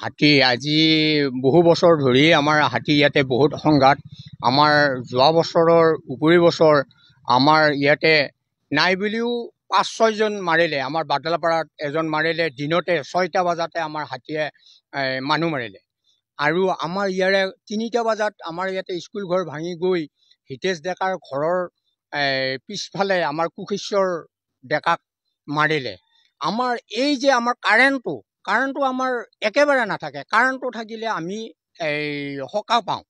হাতী আজি বহু বছৰ ধৰি আমাৰ হাতী ইয়াতে বহুত সংঘাত। আমাৰ যোৱা বছৰৰ উপৰি বছৰ আমাৰ ইয়াতে নাই বুলিও ৫-৬ জন মাৰিলে। আমাৰ বাদলাপাৰাত এজন মাৰিলে, দিনতে ৬টা বজাতে আমাৰ হাতীয়ে মানুহ মাৰিলে। আৰু আমাৰ ইয়াৰে ৩টা বজাত আমাৰ ইয়াতে স্কুল ঘৰ ভাঙি গৈ হিতেশ ডেকাৰ ঘৰৰ পিছফালে আমাৰ কুশেশ্বৰ ডেকাক মাৰিলে। আমাৰ এই যে আমাৰ কাৰেণ্টটো আমাৰ একেবাৰে নাথাকে। কাৰেণ্টটো থাকিলে আমি সকাহ পাওঁ।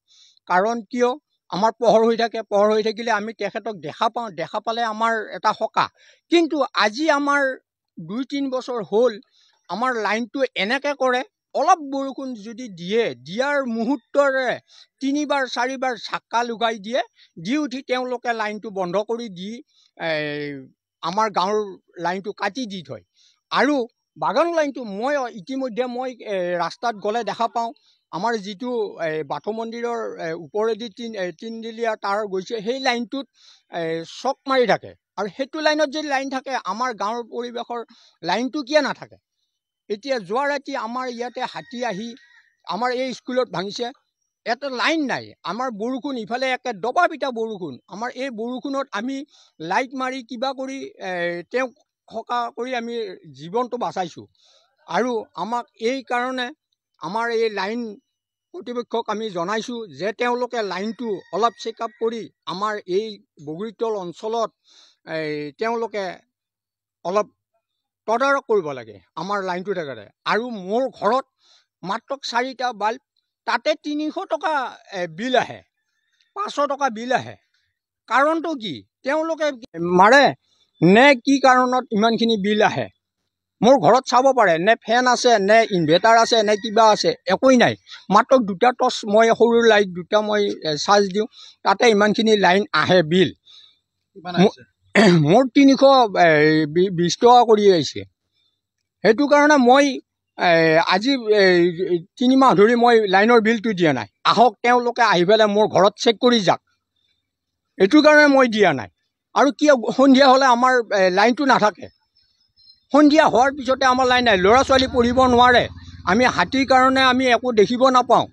কাৰণ কিয়, আমাৰ পোহৰ হৈ থাকে, পোহৰ হৈ থাকিলে আমি তেখেতক দেখা পাওঁ, দেখা পালে আমাৰ এটা সকাহ। কিন্তু আজি আমাৰ ২-৩ বছৰ হ'ল আমাৰ লাইনটো এনেকৈ কৰে, অলপ বৰষুণ যদি দিয়াৰ মুহূৰ্তৰে ৩-৪বাৰ ঝাক্কা লগাই দিয়ে, দি উঠি তেওঁলোকে লাইনটো বন্ধ কৰি দি আমাৰ গাঁৱৰ লাইনটো কাটি দি থয়। আৰু বাগান লাইনটো মই ইতিমধ্যে ৰাস্তাত গ'লে দেখা পাওঁ, আমাৰ যিটো বাথৌ মন্দিৰৰ ওপৰেদি তিনদিলীয়া তাঁৰ গৈছে, সেই লাইনটোত চক মাৰি থাকে। আৰু সেইটো লাইনত যদি লাইন থাকে, আমাৰ গাঁৱৰ পৰিৱেশৰ লাইনটো কিয় নাথাকে? এতিয়া যোৱা ৰাতি আমাৰ ইয়াতে হাতী আহি আমাৰ এই স্কুলত ভাঙিছে। এটা লাইন নাই, আমাৰ বৰষুণ ইফালে একে দবা পিটা বৰষুণ। আমাৰ এই বৰষুণত আমি লাইট মাৰি কিবা কৰি তেওঁক সকাহ কৰি আমি জীৱনটো বাচাইছোঁ। আৰু আমাক এই কাৰণে আমাৰ এই লাইন কৰ্তৃপক্ষক আমি জনাইছোঁ যে তেওঁলোকে লাইনটো অলপ চেক আপ কৰি আমাৰ এই বগৰীতল অঞ্চলত তেওঁলোকে অলপ তদাৰক কৰিব লাগে আমাৰ লাইনটো থাকে। আৰু মোৰ ঘৰত মাত্ৰ 4টা বাল্ব, তাতে 300 টকা বিল আহে, 500 টকা বিল আহে। কাৰণটো কি? তেওঁলোকে মাৰে নে কি কাৰণত ইমানখিনি বিল আহে? মোৰ ঘৰত চাব পাৰে, নে ফেন আছে, নে ইনভাৰ্টাৰ আছে, নে কিবা আছে, একোৱেই নাই। মাত্ৰ 2টা টৰ্চ, মই সৰু লাইট 2টা মই চাৰ্জ দিওঁ, তাতে ইমানখিনি লাইন আহে বিল। মোৰ 320 টকা কৰি আহিছে। সেইটো কাৰণে মই আজি 3 মাহ ধৰি মই লাইনৰ বিলটো দিয়া নাই। আহক তেওঁলোকে আহি পেলাই মোৰ ঘৰত চেক কৰি যাওক, এইটো কাৰণে মই দিয়া নাই। আৰু কিয় সন্ধিয়া হ'লে আমাৰ লাইনটো নাথাকে? সন্ধিয়া হোৱাৰ পিছতে আমাৰ লাইন নাই, ল'ৰা ছোৱালী পঢ়িব নোৱাৰে, আমি হাতীৰ কাৰণে আমি একো দেখিব নাপাওঁ।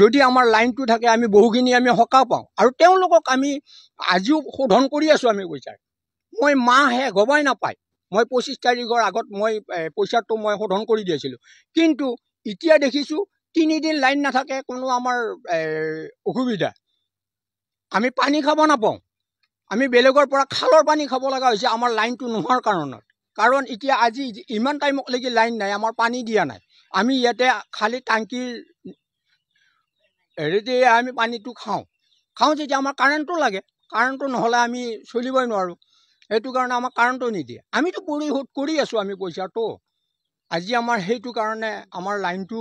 যদি আমাৰ লাইনটো থাকে আমি বহুখিনি আমি সকাহ পাওঁ। আৰু তেওঁলোকক আমি আজিও শোধন কৰি আছোঁ আমি পইচা। মই মাহ শেষ হ'বই নাপায়, মই 25 তাৰিখৰ আগত মই পইচাটো মই শোধন কৰি দিছিলোঁ। কিন্তু এতিয়া দেখিছোঁ 3 দিন লাইন নাথাকে, কোনো আমাৰ অসুবিধা। আমি পানী খাব নাপাওঁ, আমি বেলেগৰ পৰা খালৰ পানী খাব লগা হৈছে আমাৰ লাইনটো নোহোৱাৰ কাৰণত। কাৰণ এতিয়া আজি ইমান টাইমলৈকে লাইন নাই, আমাৰ পানী দিয়া নাই। আমি ইয়াতে খালি টাংকিৰ হেৰিতে আমি পানীটো খাওঁ যেতিয়া আমাৰ কাৰেণ্টটো লাগে। কাৰেণ্টটো নহ'লে আমি চলিবই নোৱাৰোঁ। সেইটো কাৰণে আমাক কাৰেণ্টটো নিদিয়ে। আমিতো পৰিশোধ কৰি আছোঁ আমি পইচাটো। আজি আমাৰ সেইটো কাৰণে আমাৰ লাইনটো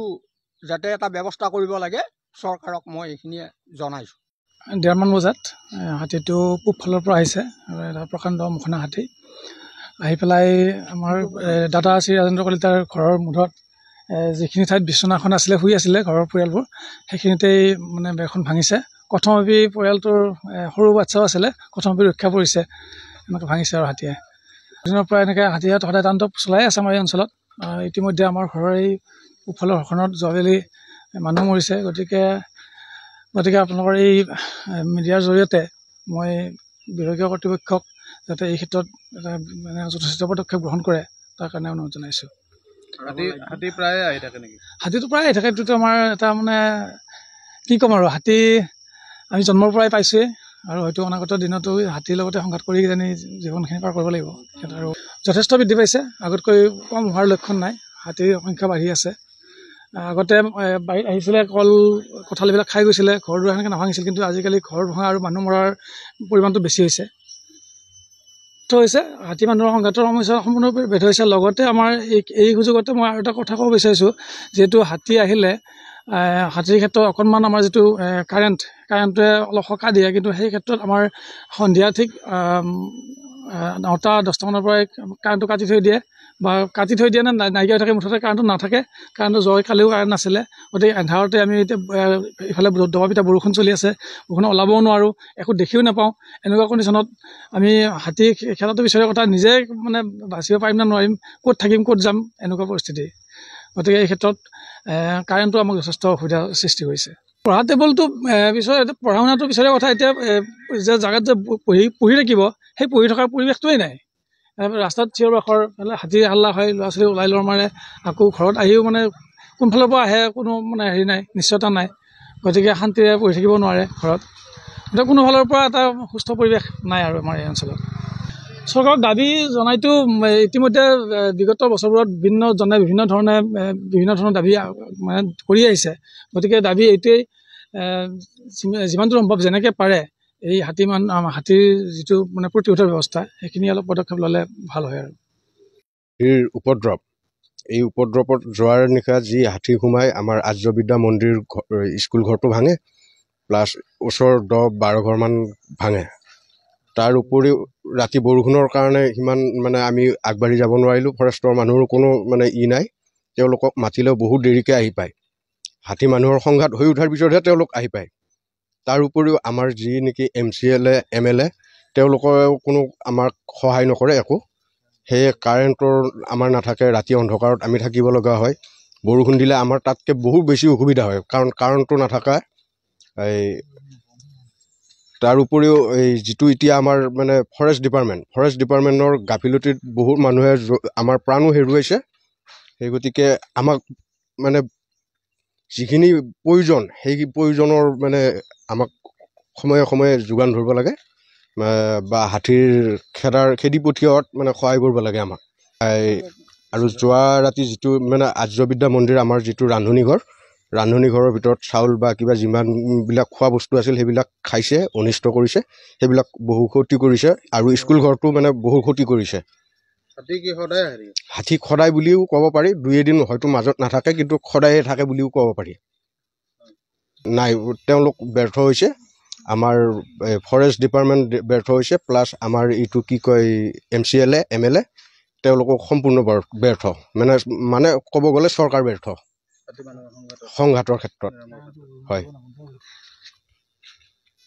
যাতে এটা ব্যৱস্থা কৰিব লাগে, চৰকাৰক মই এইখিনিয়ে জনাইছোঁ। 1:30 বজাত হাতীটো পূব ফালৰ পৰা আহিছে, এটা প্ৰকাণ্ড মুখনা হাতী আহি পেলাই আমাৰ দাদা শ্ৰী ৰাজেন্দ্ৰ কলিতাৰ ঘৰৰ মুধত যিখিনি ঠাইত বিচনাখন আছিলে, শুই আছিলে ঘৰৰ পৰিয়ালবোৰ, সেইখিনিতেই মানে বেৰখন ভাঙিছে। কথমপি পৰিয়ালটোৰ সৰু বাচ্ছাও আছিলে, কথমপি ৰক্ষা পৰিছে, এনেকৈ ভাঙিছে। আৰু হাতীয়ে দিনৰ পৰা এনেকৈ হাতীয়ে সদায় তাণ্ডৱ চলাই আছে আমাৰ এই অঞ্চলত। ইতিমধ্যে আমাৰ ঘৰৰ এই পূবফালৰ ঘৰখনত যোৱাকালি মানুহ মৰিছে। গতিকে আপোনালোকৰ এই মিডিয়াৰ জৰিয়তে মই বিভাগীয় কৰ্তৃপক্ষক যাতে এই ক্ষেত্ৰত এটা মানে যথেষ্ট পদক্ষেপ গ্ৰহণ কৰে, তাৰ কাৰণে অনুৰোধ জনাইছোঁ। হাতী প্ৰায়ে আহি থাকে নেকি? হাতীটো প্ৰায় আহি থাকে। এইটোতো আমাৰ এটা মানে কি ক'ম আৰু, হাতী আমি জন্মৰ পৰাই পাইছোঁৱেই, আৰু হয়তো অনাগত দিনতো হাতীৰ লগতে সংঘাত কৰি কিজানি জীৱনখিনি পাৰ কৰিব লাগিব। আৰু যথেষ্ট বৃদ্ধি পাইছে, আগতকৈ কম হোৱাৰ লক্ষণ নাই, হাতীৰ সংখ্যা বাঢ়ি আছে। আগতে বাৰীত আহিছিলে, কঁঠালবিলাক খাই গৈছিলে, ঘৰ দুৱাৰ সেনেকৈ নাভাঙিছিল। কিন্তু আজিকালি ঘৰ ভঙা আৰু মানুহ মৰাৰ পৰিমাণটো বেছি হৈছে। হাতী মানুহৰ সংঘাতৰ সমস্যা সম্পূৰ্ণৰূপে ভেদ হৈছে। লগতে আমাৰ এই সুযোগতে মই আৰু এটা কথা ক'ব বিচাৰিছোঁ, যিহেতু হাতী আহিলে হাতীৰ ক্ষেত্ৰত অকণমান আমাৰ যিটো কাৰেণ্টটোৱে অলপ সকাহ দিয়ে, কিন্তু সেই ক্ষেত্ৰত আমাৰ সন্ধিয়া ঠিক 9টা-10টা মানৰ পৰাই কাৰেণ্টটো কাটি থৈ দিয়ে, বা কাটি থৈ দিয়ে নে নাইকিয়া হৈ থাকে, মুঠতে কাৰেণ্টটো নাথাকে। কাৰেণ্টটো কালিও কাৰেণ্ট নাছিলে। গতিকে এন্ধাৰতে আমি এতিয়া ইফালে দবা পিটা বৰষুণ চলি আছে, বৰষুণ ওলাবও নোৱাৰোঁ, একো দেখিও নাপাওঁ। এনেকুৱা কণ্ডিশ্যনত আমি হাতী খেদাটো বিচাৰৰ কথা, নিজে মানে বাচিব পাৰিম নে নোৱাৰিম, ক'ত থাকিম ক'ত যাম, এনেকুৱা পৰিস্থিতি। গতিকে এই ক্ষেত্ৰত কাৰেণ্টটো আমাক যথেষ্ট অসুবিধাৰ সৃষ্টি কৰিছে। পঢ়া টেবুলটো পিছত পঢ়া শুনাটো পিছৰে কথা, এতিয়া যে জেগাত যে পঢ়ি থাকিব সেই পঢ়ি থকাৰ পৰিৱেশটোৱেই নাই। ৰাস্তাত চিঞৰ বাখৰ, হাতী হাল্লা হয়, ল'ৰা ছোৱালী ওলাই লৰ মাৰে, আকৌ ঘৰত আহিও মানে কোনফালৰ পৰা আহে কোনো মানে হেৰি নাই, নিশ্চয়তা নাই। গতিকে শান্তিৰে পঢ়ি থাকিব নোৱাৰে ঘৰত। গতিকে কোনো ফালৰ পৰা এটা সুস্থ পৰিৱেশ নাই আৰু আমাৰ এই অঞ্চলত। চৰকাৰক দাবী জনাইতো ইতিমধ্যে বিগত বছৰবোৰত জনে বিভিন্ন ধৰণৰ দাবী মানে কৰি আহিছে। গতিকে দাবী এইটোৱেই, যিমানটো সম্ভৱ যেনেকৈ পাৰে এই হাতীৰ যিটো মানে প্ৰতিৰোধৰ ব্যৱস্থা সেইখিনি অলপ পদক্ষেপ ল'লে ভাল হয়। আৰু এই উপদ্ৰৱত যোৱাৰ নিশা যি হাতী সোমাই আমাৰ আৰ্য বিদ্যা মন্দিৰ স্কুল ঘৰটো ভাঙে, প্লাছ ওচৰৰ 10-12 ঘৰমান ভাঙে। তাৰ উপৰিও ৰাতি বৰষুণৰ কাৰণে সিমান মানে আমি আগবাঢ়ি যাব নোৱাৰিলোঁ। ফৰেষ্টৰ মানুহৰো কোনো মানে নাই, তেওঁলোকক মাতিলেও বহুত দেৰিকৈ আহি পায়। হাতী মানুহৰ সংঘাত হৈ উঠাৰ পিছতহে তেওঁলোক আহি পায়। তাৰ উপৰিও আমাৰ যি নেকি MCLA MLA তেওঁলোকেও কোনো আমাক সহায় নকৰে একো। সেয়ে কাৰেণ্টৰ আমাৰ নাথাকে, ৰাতি অন্ধকাৰত আমি থাকিব লগা হয়। বৰষুণ দিলে আমাৰ তাতকৈ বহুত বেছি অসুবিধা হয়, কাৰণ কাৰেণ্টটো নাথাকা। তাৰ উপৰিও এই যিটো এতিয়া আমাৰ মানে ফৰেষ্ট ডিপাৰ্টমেণ্টৰ গাফিলতিত বহুত মানুহে আমাৰ প্ৰাণো হেৰুৱাইছে। সেই গতিকে আমাক মানে যিখিনি প্ৰয়োজন সেই প্ৰয়োজনৰ মানে আমাক সময়ে সময়ে যোগান ধৰিব লাগে, বা হাতীৰ খেদি পঠিওৱাত মানে সহায় কৰিব লাগে আমাক। আৰু যোৱা ৰাতি যিটো মানে আৰ্য বিদ্যা মন্দিৰ আমাৰ যিটো ৰান্ধনি ঘৰৰ ভিতৰত চাউল বা কিবা যিমানবিলাক খোৱা বস্তু আছিল সেইবিলাক খাইছে, অনিষ্ট কৰিছে, সেইবিলাক বহু ক্ষতি কৰিছে। আৰু স্কুল ঘৰটো মানে বহু ক্ষতি কৰিছে। হাতী সদায় বুলিও ক'ব পাৰি, 2 এদিন হয়তো মাজত নাথাকে, কিন্তু সদায়ে থাকে বুলিও ক'ব পাৰি। নাই, তেওঁলোক ব্যৰ্থ হৈছে, আমাৰ ফৰেষ্ট ডিপাৰ্টমেণ্ট ব্যৰ্থ হৈছে, প্লাছ আমাৰ এইটো কি কয় MCLA MLA তেওঁলোকক সম্পূৰ্ণ ব্যৰ্থ, মানে ক'ব গ'লে চৰকাৰ ব্যৰ্থ সংঘাতৰ ক্ষেত্ৰত। হয়।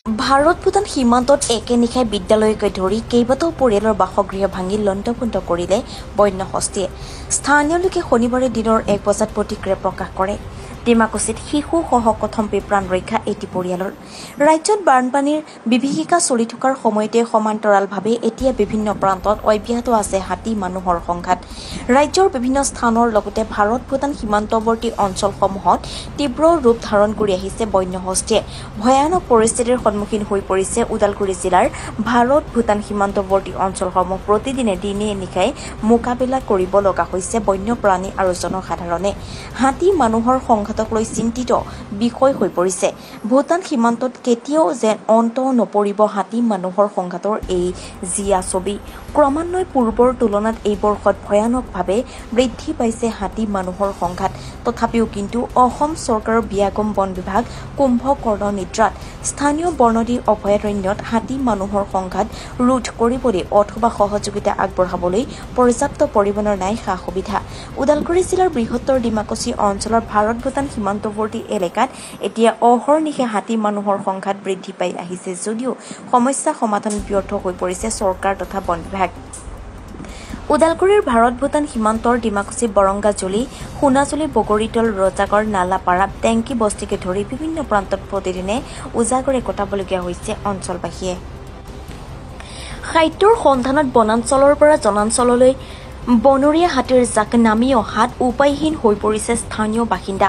ভাৰত ভূটান সীমান্তত একে নিশাই বিদ্যালয়কে ধৰি কেইবাটাও পৰিয়ালৰ বাসগৃহ ভাঙি লণ্ডভণ্ড কৰিলে বন্য হস্তীয়ে। স্থানীয় লোকে শনিবাৰে দিনৰ 1 বজাত প্ৰতিক্ৰিয়া প্ৰকাশ কৰে। ডিমাকুছিত শিশুসহ কথম্পি প্ৰাণ ৰক্ষা এটি পৰিয়ালৰ। ৰাজ্যত বানপানীৰ বিভীষিকা চলি থকাৰ সময়তে সমান্তৰালভাৱে এতিয়া বিভিন্ন প্ৰান্তত অব্যাহত আছে হাতী মানুহৰ সংঘাত। ৰাজ্যৰ বিভিন্ন স্থানৰ লগতে ভাৰত ভূটান সীমান্তৱৰ্তী অঞ্চলসমূহত তীব্ৰ ৰূপ ধাৰণ কৰি আহিছে বন্য হস্তীয়ে। ভয়ানক পৰিস্থিতিৰ সন্মুখীন হৈ পৰিছে ওদালগুৰি জিলাৰ ভাৰত ভূটান সীমান্তৱৰ্তী অঞ্চলসমূহ। প্ৰতিদিনে দিনে নিশাই মোকাবিলা কৰিব লগা হৈছে বন্যপ্ৰাণী আৰু জনসাধাৰণে। হাতী মানুহৰ সংঘাতক লৈ চিন্তিত বিষয় হৈ পৰিছে। ভূটান সীমান্তত কেতিয়াও যেন অন্ত নপৰিব হাতী মানুহৰ সংঘাতৰ এই জিয়া ছবি। ক্ৰমান্বয়ে পূৰ্বৰ তুলনাত এই বৰ্ষত ভয়ানকভাৱে বৃদ্ধি পাইছে হাতী মানুহৰ সংঘাত। তথাপিও কিন্তু অসম চৰকাৰৰ বিয়াগম বন বিভাগ কুম্ভকৰ্ণ নিদ্ৰাত। স্থানীয় বৰ্ণদী অভয়াৰণ্যত হাতী মানুহৰ সংঘাত ৰোধ কৰিবলৈ অথবা সহযোগিতা আগবঢ়াবলৈ পৰ্যাপ্ত পৰিমাণৰ নাই সা সুবিধা। ওদালগুৰি জিলাৰ বৃহত্তৰ ডিমাকুছি অঞ্চলৰ ভাৰত ভূটান সীমান্তৱৰ্তী এলেকাত এতিয়া অহৰ্নিশে হাতী মানুহৰ সংঘাত বৃদ্ধি পাই আহিছে যদিও সমস্যা সমাধান ব্যৰ্থ হৈ পৰিছে চৰকাৰ তথা বন বিভাগ। ওদালগুৰিৰ ভাৰত ভূটান সীমান্তৰ ডিমাকুছি বৰংগাজুলি, সোণাজুলি, বগৰীতল, ৰজাগড়, নালাপাৰা, টেংকি বস্তিকে ধৰি বিভিন্ন প্ৰান্তত প্ৰতিদিনে উজাগৰে কটাবলগীয়া হৈছে অঞ্চলবাসীয়ে। খাদ্যৰ সন্ধানত বনাঞ্চলৰ পৰা জনাঞ্চললৈ বনৰীয়া হাতীৰ জাক নামি অহাত উপায়হীন হৈ পৰিছে স্থানীয় বাসিন্দা।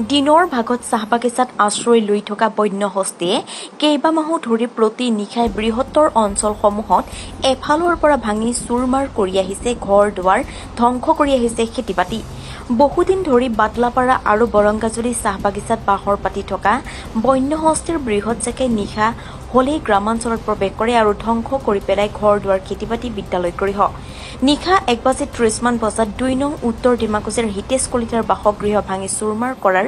দিনৰ ভাগত চাহ বাগিচাত আশ্ৰয় লৈ থকা বন্য হস্তীয়ে কেইবামাহো ধৰি প্ৰতি নিশাই বৃহত্তৰ অঞ্চলসমূহত এফালৰ পৰা ভাঙি চুৰমাৰ কৰি আহিছে ঘৰ দুৱাৰ, ধ্বংস কৰি আহিছে খেতি বাতি। বহুদিন ধৰি বাটলাপাৰা আৰু বৰংগাজুলি চাহ বাগিচাত বাহৰ পাতি থকা বন্য হস্তীৰ বৃহৎ জাকে নিশা হলেই গ্ৰামাঞ্চলত প্ৰৱেশ কৰে আৰু ধ্বংস কৰি পেলাই ঘৰ দুৱাৰ, খেতি বাতি, বিদ্যালয় গৃহ। নিশা 1:30 বজাত 2 নং উত্তৰ ডিমাকুছিৰ হিতেশ কলিতাৰ বাসগৃহ ভাঙি চুৰমাৰ কৰাৰ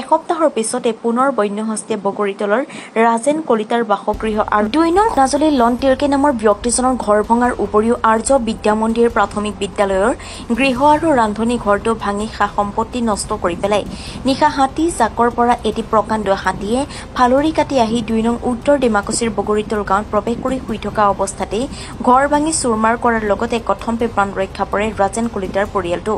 এসপ্তাহৰ পিছতে পুনৰ বন্যহস্তীয়ে বগৰীতলৰ ৰাজেন কলিতাৰ বাসগৃহ আৰু 2 নং নাজলী লন তিৰ্কে নামৰ ব্যক্তিজনৰ ঘৰ ভঙাৰ উপৰিও আৰ্য বিদ্যা মন্দিৰ প্ৰাথমিক বিদ্যালয়ৰ গৃহ আৰু ৰান্ধনী ঘৰটো ভাঙি সা সম্পত্তি নষ্ট কৰি পেলাই নিশা হাতী জাকৰ পৰা এটি প্ৰকাণ্ড হাতীয়ে ফালৰি কাটি আহি 2 নং উত্তৰ ডিমাকুছিৰ বগৰীতল গাঁৱত প্ৰৱেশ কৰি শুই থকা অৱস্থাতে ঘৰ ভাঙি চুৰমাৰ কৰাৰ লগতে কথম্পে প্ৰাণ ৰক্ষা পৰে ৰাজেন কলিতাৰ পৰিয়ালটো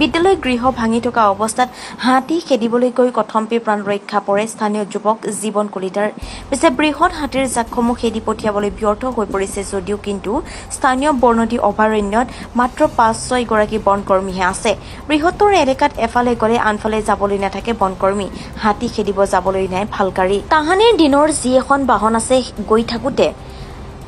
বিদ্যালয় গৃহ ভাঙি থকা অৱস্থাত হাতী খেদিবলৈ গৈ কথম্পে প্ৰাণ ৰক্ষা পৰে স্থানীয় যুৱক জীৱন কলিতাৰ পিছে বৃহৎ হাতীৰ জাকসমূহ খেদি পঠিয়াবলৈ ব্যৰ্থ হৈ পৰিছে যদিও কিন্তু স্থানীয় বৰ্ণদী অভয়াৰণ্যত মাত্ৰ 5-6 গৰাকী বনকৰ্মীহে আছে বৃহত্তৰ এলেকাত এফালে গলে আনফালে যাবলৈ নাথাকে বনকৰ্মী হাতী খেদিব যাবলৈ নাই ভালকাৰী তাহানিৰ দিনৰ যি এখন বাহন আছে গৈ থাকোতে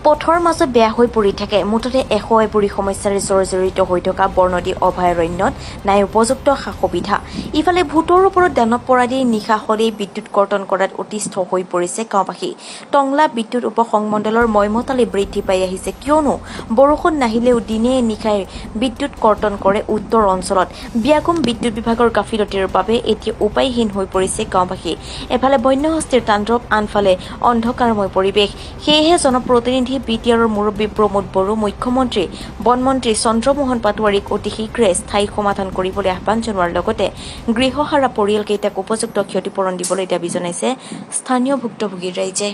পথৰ মাজত বেয়া হৈ পৰি থাকে মুঠতে এশয়পুৰী সমস্যাৰে জৰ্জৰিত হৈ থকা বৰ্ণদী অভয়াৰণ্যত নাই উপযুক্ত সা সুবিধা ইফালে ভূতৰ ওপৰত দানৱ পৰাদি নিশা হলেই বিদ্যুৎ কৰ্তন কৰাত অতিষ্ঠ হৈ পৰিছে গাঁওবাসী টংলা বিদ্যুৎ উপসংমণ্ডলৰ ময়মতালি বৃদ্ধি পাই আহিছে কিয়নো বৰষুণ নাহিলেও দিনে নিশাই বিদ্যুৎ কৰ্তন কৰে উত্তৰ অঞ্চলত বিয়াগুম বিদ্যুৎ বিভাগৰ গাফিলতিৰ বাবে এতিয়া উপায়হীন হৈ পৰিছে গাঁওবাসী এফালে বন্যহস্তীৰ তাণ্ডৱ আনফালে অন্ধকাৰময় পৰিৱেশ সেয়েহে জনপ্ৰতিনিধি বিটিআৰৰ মুৰব্বী প্ৰমোদ বড়ো মুখ্যমন্ত্ৰী বনমন্ত্ৰী চন্দ্ৰমোহন পাটোৱাৰীক অতি শীঘ্ৰে স্থায়ী সমাধান কৰিবলৈ আহ্বান জনোৱাৰ লগতে গৃহহাৰা পৰিয়ালকেইটাক উপযুক্ত ক্ষতিপূৰণ দিবলৈ দাবী জনাইছে স্থানীয় ভুক্তভোগীৰ ৰাইজে